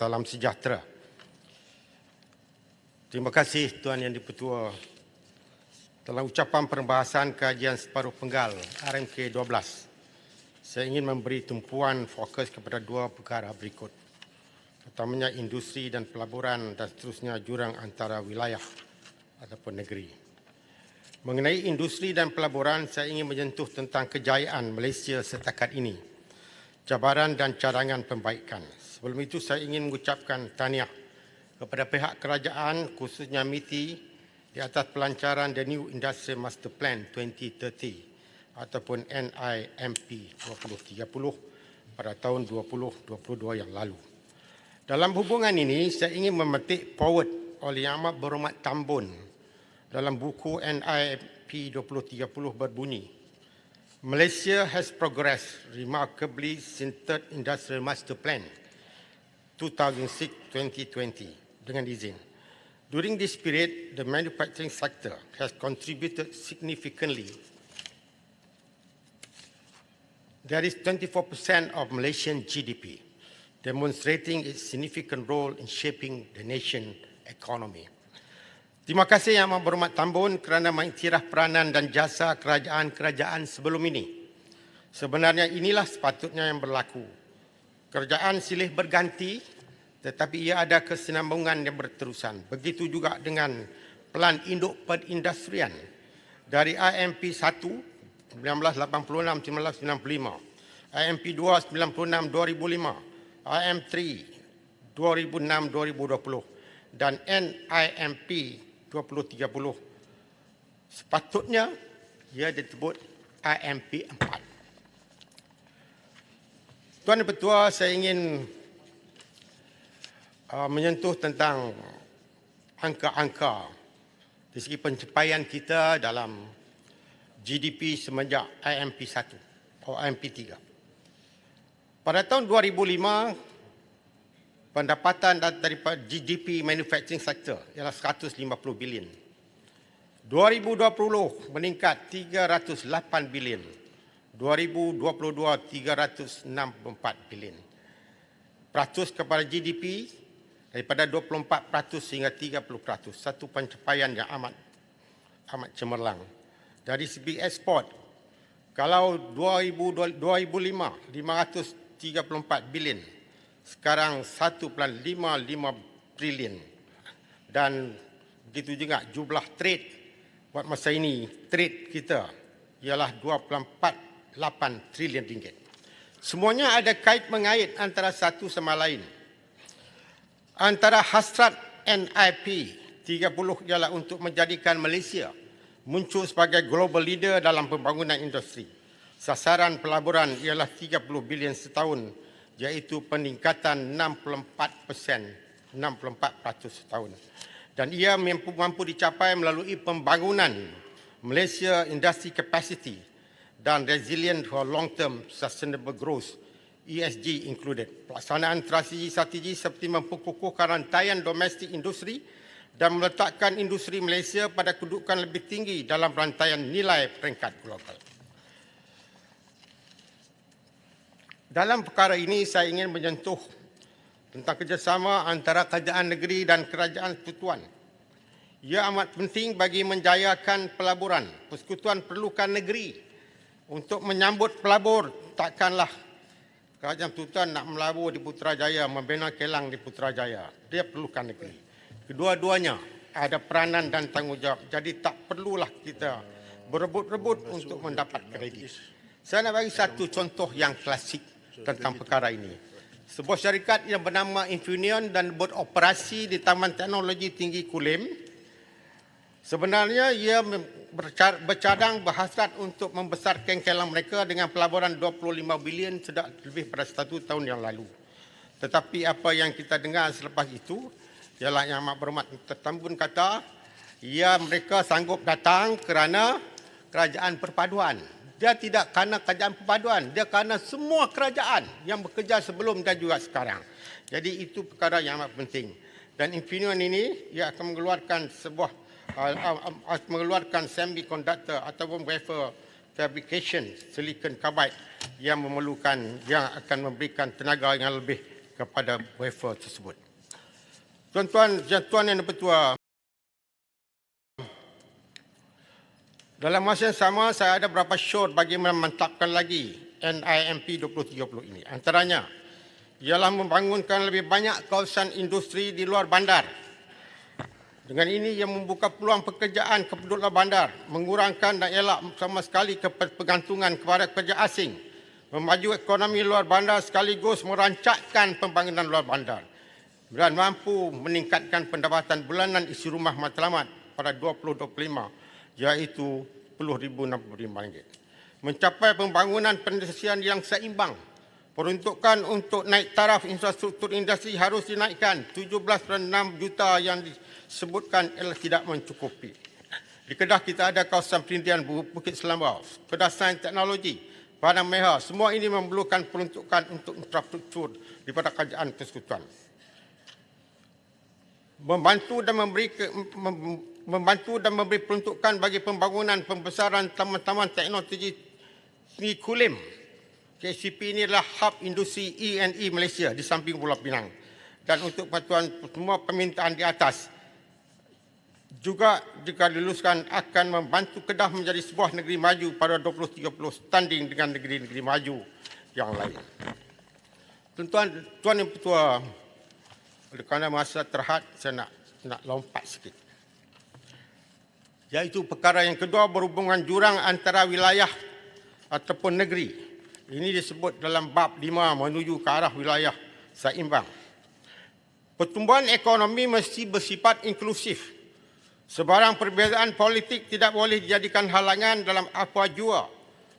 Salam sejahtera. Terima kasih Tuan Yang di-Pertua. Dalam ucapan perbahasan kajian separuh penggal RMK 12, saya ingin memberi tumpuan fokus kepada dua perkara berikut. Pertamanya industri dan pelaburan dan seterusnya jurang antara wilayah ataupun negeri. Mengenai industri dan pelaburan, saya ingin menyentuh tentang kejayaan Malaysia setakat ini, cabaran dan cadangan pembaikan. Sebelum itu saya ingin mengucapkan tahniah kepada pihak kerajaan khususnya MITI di atas pelancaran The New Industrial Master Plan 2030 ataupun NIMP 2030 pada tahun 2022 yang lalu. Dalam hubungan ini saya ingin memetik forward oleh Yang Amat Berhormat Tambun dalam buku NIMP 2030 berbunyi, Malaysia has progressed remarkably since Third Industrial Master Plan 2006-2020 dengan izin. During this period, the manufacturing sector has contributed significantly. That is 24% of Malaysian GDP, demonstrating its significant role in shaping the nation economy. Terima kasih Yang Amat Berhormat Tambun kerana mengiktiraf peranan dan jasa kerajaan-kerajaan sebelum ini. Sebenarnya inilah sepatutnya yang berlaku. Kerajaan silih berganti, tetapi ia ada kesinambungan yang berterusan. Begitu juga dengan Pelan Induk Perindustrian dari IMP 1 1986-1995, IMP 2 96-2005, IMP 3 2006-2020 dan NIMP 2030. Sepatutnya ia disebut IMP 4. Tuan Yang Pertua, saya ingin menyentuh tentang angka-angka dari segi pencapaian kita dalam GDP semenjak IMP 1 atau IMP 3. Pada tahun 2005, pendapatan daripada GDP manufacturing sector ialah 150 bilion. 2020 meningkat 308 bilion. 2022 364 bilion. Peratus kepada GDP daripada 24% hingga 30%. Satu pencapaian yang amat cemerlang. Dari segi ekspor, kalau 2005 534 bilion, sekarang 1.55 trilion. Dan begitu juga jumlah trade buat masa ini, trade kita ialah 2.48 trilion ringgit. Semuanya ada kait mengait antara satu sama lain. Antara hasrat NIP 30 ialah untuk menjadikan Malaysia muncul sebagai global leader dalam pembangunan industri. Sasaran pelaburan ialah 30 bilion setahun, iaitu peningkatan 64% setahun. Dan ia mampu dicapai melalui pembangunan Malaysia Industry Capacity dan resilient for long-term sustainable growth, ESG included. Pelaksanaan strategi seperti memperkukuhkan rantaian domestik industri dan meletakkan industri Malaysia pada kedudukan lebih tinggi dalam rantaian nilai peringkat global. Dalam perkara ini saya ingin menyentuh tentang kerjasama antara kerajaan negeri dan kerajaan persekutuan. Ia amat penting bagi menjayakan pelaburan. Persekutuan perlukan negeri untuk menyambut pelabur. Takkanlah kerajaan persekutuan nak melabur di Putrajaya, membina kelang di Putrajaya. Dia perlukan negeri. Kedua-duanya ada peranan dan tanggungjawab. Jadi tak perlulah kita berebut-rebut untuk mendapat kredit. Saya nak bagi satu contoh yang klasik tentang perkara ini. Sebuah syarikat yang bernama Infineon dan beroperasi di Taman Teknologi Tinggi Kulim. Sebenarnya ia bercadang berhasrat untuk membesarkan kelang mereka dengan pelaburan 25 bilion sejak lebih pada 1 tahun yang lalu. Tetapi apa yang kita dengar selepas itu ialah Yang Amat Berhormat Tambun kata mereka sanggup datang kerana kerajaan perpaduan. Dia tidak kerana kerajaan perpaduan, dia kerana semua kerajaan yang bekerja sebelum dan juga sekarang. Jadi itu perkara yang amat penting. Dan Infineon ini ia akan mengeluarkan semiconductor ataupun wafer fabrication silicon carbide yang akan memberikan tenaga yang lebih kepada wafer tersebut. Tuan-tuan dan tuan yang bertua, dalam masa yang sama saya ada beberapa syarat bagi memantapkan lagi NIMP 2030 ini. Antaranya ialah membangunkan lebih banyak kawasan industri di luar bandar. Dengan ini yang membuka peluang pekerjaan kepada bandar, mengurangkan dan elak sama sekali ketergantungan kepada kerja asing, memaju ekonomi luar bandar sekaligus merancangkan pembangunan luar bandar dan mampu meningkatkan pendapatan bulanan isi rumah matlamat pada 2025 iaitu RM10,065. Mencapai pembangunan pendistrian yang seimbang. Peruntukan untuk naik taraf infrastruktur industri harus dinaikkan. 17.6 juta yang disebutkan adalah tidak mencukupi. Di Kedah kita ada kawasan perindustrian Bukit Selambau, Kedah Sains Teknologi, Padang Merah. Semua ini memerlukan peruntukan untuk infrastruktur daripada kerajaan persekutuan. Membantu dan memberi peruntukan bagi pembangunan pembesaran taman-taman teknologi tinggi Kulim. KCP ini adalah hub industri E&E Malaysia di samping Pulau Pinang. Dan untuk bantuan semua permintaan di atas, juga jika diluluskan akan membantu Kedah menjadi sebuah negeri maju pada 2030 standing dengan negeri-negeri maju yang lain. Tuan yang bertua, kerana masa terhad, saya nak lompat sikit. Iaitu perkara yang kedua berhubungan jurang antara wilayah ataupun negeri. Ini disebut dalam bab 5 menuju ke arah wilayah seimbang. Pertumbuhan ekonomi mesti bersifat inklusif. Sebarang perbezaan politik tidak boleh dijadikan halangan dalam apa jua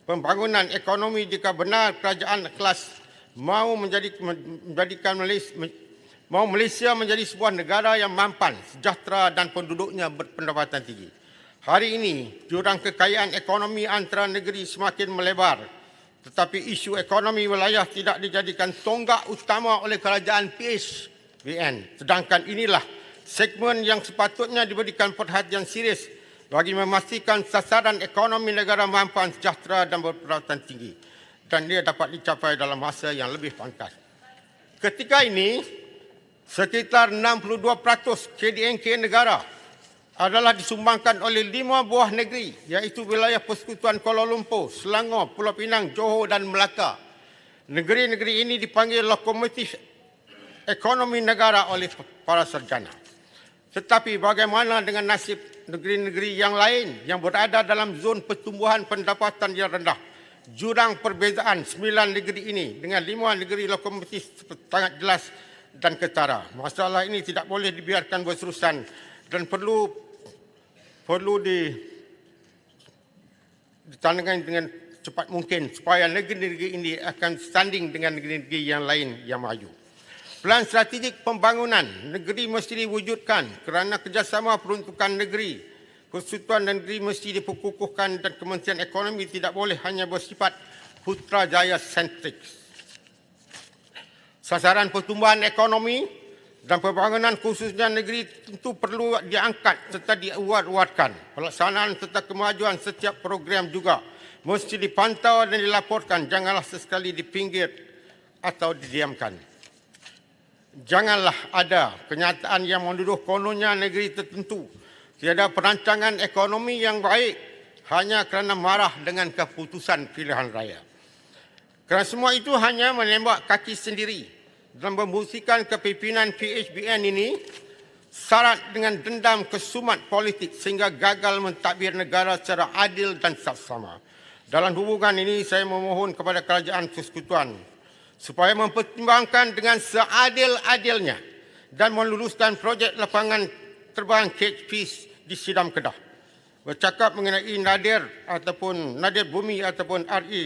pembangunan ekonomi jika benar kerajaan kelas mahu Malaysia menjadi sebuah negara yang mampan, sejahtera dan penduduknya berpendapatan tinggi. Hari ini, jurang kekayaan ekonomi antara negeri semakin melebar, tetapi isu ekonomi wilayah tidak dijadikan tonggak utama oleh kerajaan PHBN. Sedangkan inilah segmen yang sepatutnya diberikan perhatian serius bagi memastikan sasaran ekonomi negara mampan, sejahtera dan berpendapatan tinggi. Dan dia dapat dicapai dalam masa yang lebih pangkas. Ketika ini, sekitar 62% KDNK negara adalah disumbangkan oleh 5 buah negeri, iaitu wilayah Persekutuan Kuala Lumpur, Selangor, Pulau Pinang, Johor dan Melaka. Negeri-negeri ini dipanggil lokomotif ekonomi negara oleh para sarjana. Tetapi bagaimana dengan nasib negeri-negeri yang lain yang berada dalam zon pertumbuhan pendapatan yang rendah? Jurang perbezaan 9 negeri ini dengan 5 negeri lokomotif sangat jelas dan ketara. Masalah ini tidak boleh dibiarkan berterusan dan perlu ditandangkan dengan cepat mungkin supaya negeri-negeri ini akan standing dengan negeri-negeri yang lain yang maju. Pelan strategik pembangunan negeri mesti diwujudkan kerana kerjasama peruntukan negeri, persekutuan dan negeri mesti diperkukuhkan dan Kementerian Ekonomi tidak boleh hanya bersifat Putrajaya sentrik. Sasaran pertumbuhan ekonomi dan pembangunan khususnya negeri tentu perlu diangkat serta diuat-uatkan. Pelaksanaan serta kemajuan setiap program juga mesti dipantau dan dilaporkan. Janganlah sesekali dipinggir atau didiamkan. Janganlah ada kenyataan yang menuduh kononnya negeri tertentu tiada perancangan ekonomi yang baik hanya kerana marah dengan keputusan pilihan raya. Kerana semua itu hanya menembak kaki sendiri dan membuktikan kepimpinan PHBN ini syarat dengan dendam kesumat politik sehingga gagal mentadbir negara secara adil dan saksama. Dalam hubungan ini saya memohon kepada kerajaan persekutuan supaya mempertimbangkan dengan seadil-adilnya dan meluluskan projek lapangan terbang KHP di Sidam Kedah. Bercakap mengenai nadir bumi ataupun RE.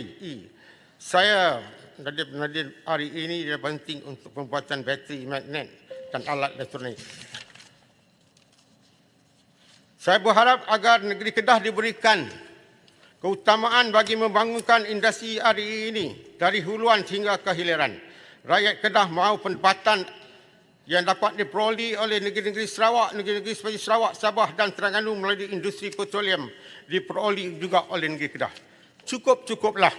Saya nadir RE ini dia penting untuk pembuatan bateri magnet dan alat elektronik. Saya berharap agar negeri Kedah diberikan keutamaan bagi membangunkan industri RE ini dari huluan hingga ke hiliran. Rakyat Kedah mahu pendapatan yang dapat diperoleh oleh negeri-negeri Sarawak, negeri-negeri seperti Sarawak, Sabah dan Terengganu melalui industri petroleum diperoleh juga oleh negeri Kedah. Cukup-cukuplah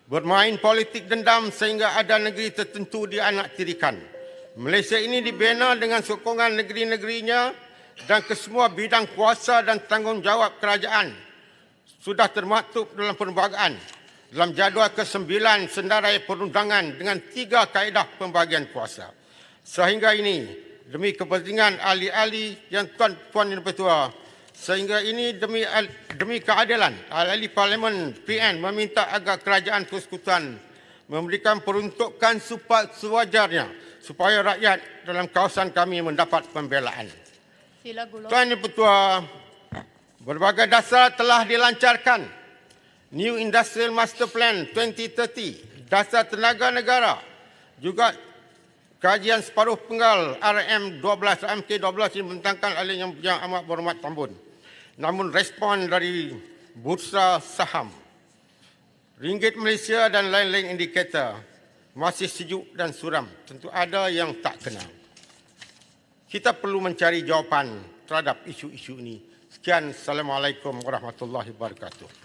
bermain politik dendam sehingga ada negeri tertentu dianaktirikan. Malaysia ini dibina dengan sokongan negeri-negerinya dan kesemua bidang kuasa dan tanggungjawab kerajaan sudah termaktub dalam perlembagaan dalam jadual ke-9 Senarai Perundangan dengan 3 kaedah pembagian kuasa. Sehingga ini, demi kepentingan ahli-ahli yang tuan-tuan yang bertua, sehingga ini demi keadilan, ahli Parlimen PN meminta agar kerajaan persekutuan memberikan peruntukan sewajarnya supaya rakyat dalam kawasan kami mendapat pembelaan. Sila Gulo. Tuan Yang Bertuah, berbagai dasar telah dilancarkan. New Industrial Master Plan 2030, Dasar Tenaga Negara, juga kajian separuh penggal RM12, MK12 dibentangkan oleh Yang Amat Berhormat Tambun. Namun respon dari bursa saham, ringgit Malaysia dan lain-lain indikator masih sejuk dan suram. Tentu ada yang tak kenal. Kita perlu mencari jawapan terhadap isu-isu ini. Sekian, Assalamualaikum warahmatullahi wabarakatuh.